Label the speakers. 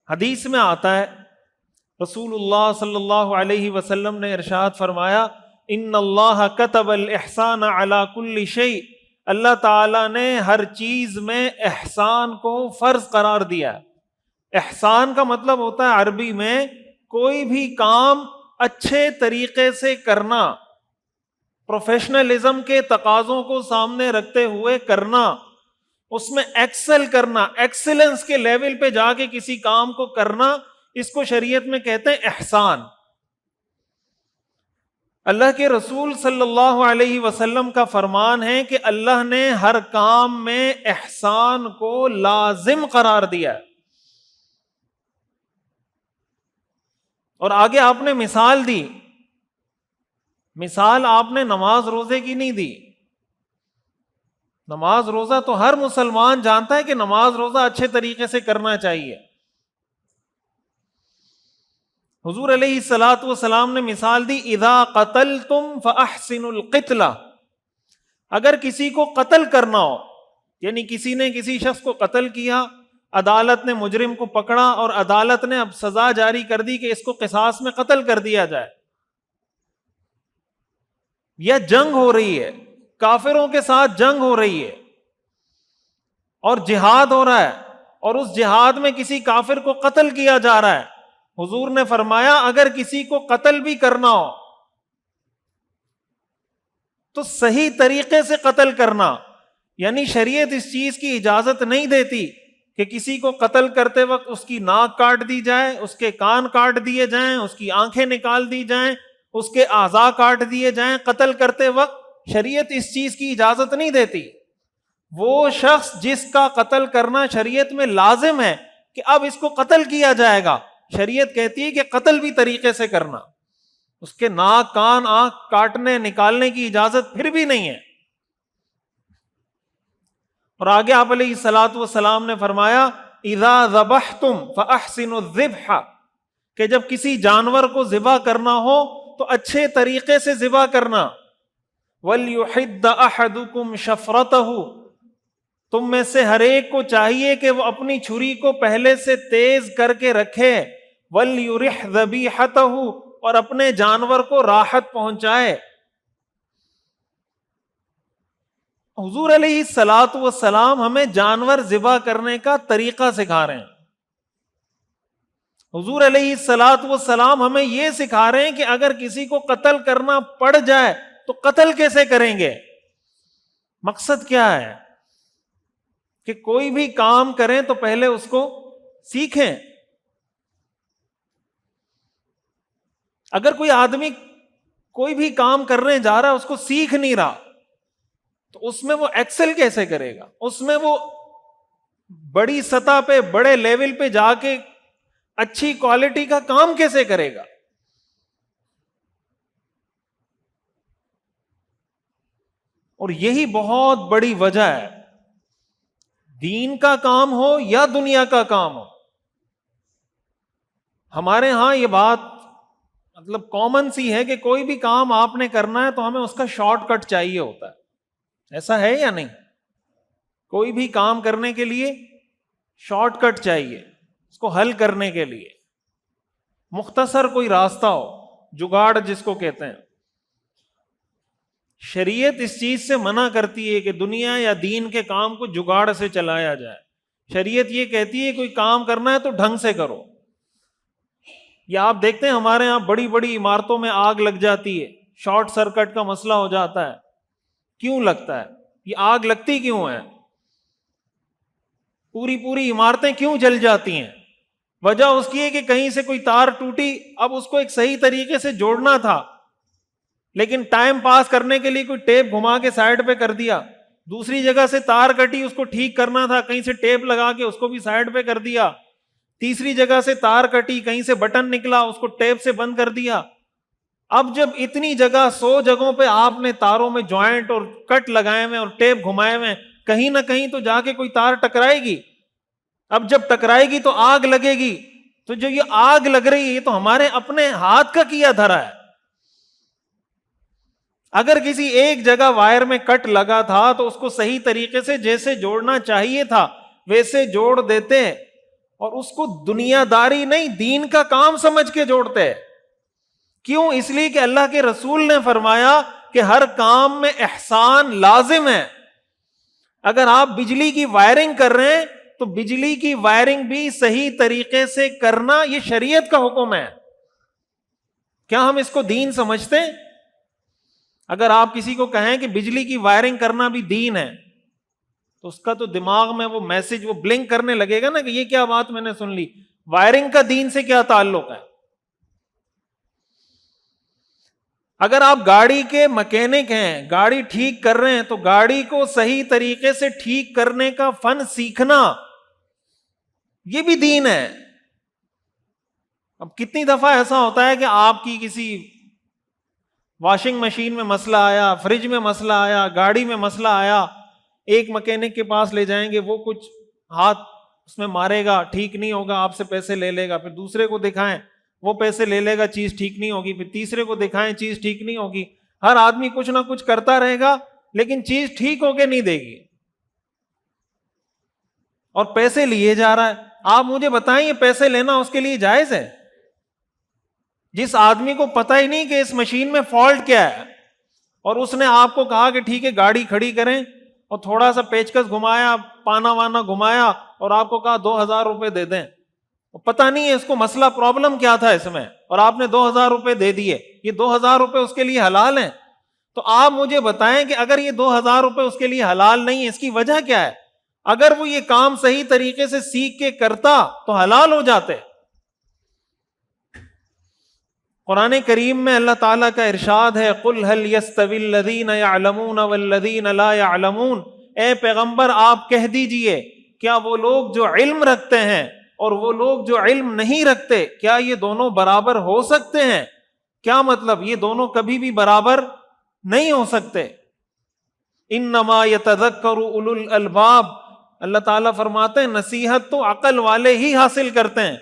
Speaker 1: حدیث میں آتا ہے، رسول اللہ صلی اللہ علیہ وسلم نے ارشاد فرمایا، ان اللہ کتب الاحسان علی کل شیء، اللہ تعالیٰ نے ہر چیز میں احسان کو فرض قرار دیا ہے۔ احسان کا مطلب ہوتا ہے عربی میں کوئی بھی کام اچھے طریقے سے کرنا، پروفیشنلزم کے تقاضوں کو سامنے رکھتے ہوئے کرنا، اس میں ایکسل کرنا، ایکسلنس کے لیول پہ جا کے کسی کام کو کرنا، اس کو شریعت میں کہتے ہیں احسان۔ اللہ کے رسول صلی اللہ علیہ وسلم کا فرمان ہے کہ اللہ نے ہر کام میں احسان کو لازم قرار دیا ہے۔ اور آگے آپ نے مثال دی، مثال آپ نے نماز روزے کی نہیں دی۔ نماز روزہ تو ہر مسلمان جانتا ہے کہ نماز روزہ اچھے طریقے سے کرنا چاہیے۔ حضور علیہ الصلوۃ والسلام نے مثال دی، اذا قتلتم فاحسنوا القتلہ، اگر کسی کو قتل کرنا ہو، یعنی کسی نے کسی شخص کو قتل کیا، عدالت نے مجرم کو پکڑا اور عدالت نے اب سزا جاری کر دی کہ اس کو قصاص میں قتل کر دیا جائے، یا جنگ ہو رہی ہے، کافروں کے ساتھ جنگ ہو رہی ہے اور جہاد ہو رہا ہے، اور اس جہاد میں کسی کافر کو قتل کیا جا رہا ہے، حضور نے فرمایا اگر کسی کو قتل بھی کرنا ہو تو صحیح طریقے سے قتل کرنا، یعنی شریعت اس چیز کی اجازت نہیں دیتی کہ کسی کو قتل کرتے وقت اس کی ناک کاٹ دی جائے، اس کے کان کاٹ دیے جائیں، اس کی آنکھیں نکال دی جائیں، اس کے اعضاء کاٹ دیے جائیں۔ قتل کرتے وقت شریعت اس چیز کی اجازت نہیں دیتی۔ وہ شخص جس کا قتل کرنا شریعت میں لازم ہے کہ اب اس کو قتل کیا جائے گا، شریعت کہتی ہے کہ قتل بھی طریقے سے کرنا، اس کے ناک کان آنکھ کاٹنے نکالنے کی اجازت پھر بھی نہیں ہے۔ اور آگے آپ علیہ الصلوۃ والسلام نے فرمایا، اذا ذبحتم فاحسنوا الذبح، کہ جب کسی جانور کو ذبح کرنا ہو تو اچھے طریقے سے ذبح کرنا۔ وَلْيُحِدَّ أَحَدُكُمْ شَفْرَتَهُ، تم میں سے ہر ایک کو چاہیے کہ وہ اپنی چھری کو پہلے سے تیز کر کے رکھے، وَلْيُرِحْ ذَبِيحَتَهُ، اور اپنے جانور کو راحت پہنچائے۔ حضور علیہ الصلوۃ والسلام ہمیں جانور ذبح کرنے کا طریقہ سکھا رہے ہیں۔ حضور علیہ الصلوۃ والسلام ہمیں یہ سکھا رہے ہیں کہ اگر کسی کو قتل کرنا پڑ جائے تو قتل کیسے کریں گے۔ مقصد کیا ہے کہ کوئی بھی کام کریں تو پہلے اس کو سیکھیں۔ اگر کوئی آدمی کوئی بھی کام کرنے جا رہا ہے، اس کو سیکھ نہیں رہا، تو اس میں وہ ایکسل کیسے کرے گا؟ اس میں وہ بڑی سطح پہ، بڑے لیول پہ جا کے اچھی کوالٹی کا کام کیسے کرے گا؟ اور یہی بہت بڑی وجہ ہے، دین کا کام ہو یا دنیا کا کام ہو، ہمارے ہاں یہ بات مطلب کامن سی ہے کہ کوئی بھی کام آپ نے کرنا ہے تو ہمیں اس کا شارٹ کٹ چاہیے ہوتا ہے۔ ایسا ہے یا نہیں؟ کوئی بھی کام کرنے کے لیے شارٹ کٹ چاہیے، اس کو حل کرنے کے لیے مختصر کوئی راستہ ہو، جگاڑ جس کو کہتے ہیں۔ شریعت اس چیز سے منع کرتی ہے کہ دنیا یا دین کے کام کو جگاڑ سے چلایا جائے۔ شریعت یہ کہتی ہے کوئی کام کرنا ہے تو ڈھنگ سے کرو۔ یا آپ دیکھتے ہیں ہمارے ہاں بڑی بڑی عمارتوں میں آگ لگ جاتی ہے، شارٹ سرکٹ کا مسئلہ ہو جاتا ہے۔ کیوں لگتا ہے؟ یہ آگ لگتی کیوں ہے؟ پوری عمارتیں کیوں جل جاتی ہیں؟ وجہ اس کی ہے کہ کہیں سے کوئی تار ٹوٹی، اب اس کو ایک صحیح طریقے سے جوڑنا تھا، لیکن ٹائم پاس کرنے کے لیے کوئی ٹیپ گھما کے سائڈ پہ کر دیا۔ دوسری جگہ سے تار کٹی، اس کو ٹھیک کرنا تھا، کہیں سے ٹیپ لگا کے اس کو بھی سائڈ پہ کر دیا۔ تیسری جگہ سے تار کٹی، کہیں سے بٹن نکلا، اس کو ٹیپ سے بند کر دیا۔ اب جب اتنی جگہ 100 جگہوں پہ آپ نے تاروں میں جوائنٹ اور کٹ لگائے ہوئے اور ٹیپ گھمائے ہوئے، کہیں نہ کہیں تو جا کے کوئی تار ٹکرائے گی۔ اب جب ٹکرائے گی تو آگ لگے گی، تو جو یہ آگ لگ رہی ہے یہ تو ہمارے اپنے ہاتھ کا کیا دھرا ہے۔ اگر کسی ایک جگہ وائر میں کٹ لگا تھا تو اس کو صحیح طریقے سے جیسے جوڑنا چاہیے تھا ویسے جوڑ دیتے، اور اس کو دنیا داری نہیں دین کا کام سمجھ کے جوڑتے ہیں. کیوں؟ اس لیے کہ اللہ کے رسول نے فرمایا کہ ہر کام میں احسان لازم ہے. اگر آپ بجلی کی وائرنگ کر رہے ہیں تو بجلی کی وائرنگ بھی صحیح طریقے سے کرنا یہ شریعت کا حکم ہے. کیا ہم اس کو دین سمجھتے ہیں؟ اگر آپ کسی کو کہیں کہ بجلی کی وائرنگ کرنا بھی دین ہے تو اس کا تو دماغ میں وہ میسج وہ بلنک کرنے لگے گا نا کہ یہ کیا بات میں نے سن لی، وائرنگ کا دین سے کیا تعلق ہے؟ اگر آپ گاڑی کے مکینک ہیں، گاڑی ٹھیک کر رہے ہیں تو گاڑی کو صحیح طریقے سے ٹھیک کرنے کا فن سیکھنا یہ بھی دین ہے. اب کتنی دفعہ ایسا ہوتا ہے کہ آپ کی کسی واشنگ مشین میں مسئلہ آیا، فریج میں مسئلہ آیا، گاڑی میں مسئلہ آیا، ایک مکینک کے پاس لے جائیں گے، وہ کچھ ہاتھ اس میں مارے گا، ٹھیک نہیں ہوگا، آپ سے پیسے لے لے گا. پھر دوسرے کو دکھائیں، وہ پیسے لے لے گا، چیز ٹھیک نہیں ہوگی. پھر تیسرے کو دکھائیں، چیز ٹھیک نہیں ہوگی. ہر آدمی کچھ نہ کچھ کرتا رہے گا لیکن چیز ٹھیک ہو کے نہیں دے گی اور پیسے لیے جا رہا ہے. آپ مجھے بتائیں یہ پیسے لینا اس کے لیے جائز ہے؟ جس آدمی کو پتہ ہی نہیں کہ اس مشین میں فالٹ کیا ہے اور اس نے آپ کو کہا کہ ٹھیک ہے گاڑی کھڑی کریں اور تھوڑا سا پیچکس گھمایا، پانا وانا گھمایا اور آپ کو کہا 2000 روپے دے دیں، پتہ نہیں ہے اس کو مسئلہ پرابلم کیا تھا اس میں، اور آپ نے 2000 روپے دے دیے. یہ 2000 روپے اس کے لیے حلال ہیں. تو آپ مجھے بتائیں کہ اگر یہ 2000 روپے اس کے لیے حلال نہیں ہے، اس کی وجہ کیا ہے؟ اگر وہ یہ کام صحیح طریقے سے سیکھ کے کرتا تو حلال ہو جاتے. قرآن کریم میں اللہ تعالیٰ کا ارشاد ہے قُلْ هَلْ يَسْتَوِي الَّذِينَ يَعْلَمُونَ وَالَّذِينَ لَا يَعْلَمُونَ، اے پیغمبر آپ کہہ دیجئے کیا وہ لوگ جو علم رکھتے ہیں اور وہ لوگ جو علم نہیں رکھتے، کیا یہ دونوں برابر ہو سکتے ہیں؟ کیا مطلب؟ یہ دونوں کبھی بھی برابر نہیں ہو سکتے. انما یتذکر اولو الالباب، اللہ تعالیٰ فرماتے ہیں نصیحت تو عقل والے ہی حاصل کرتے ہیں.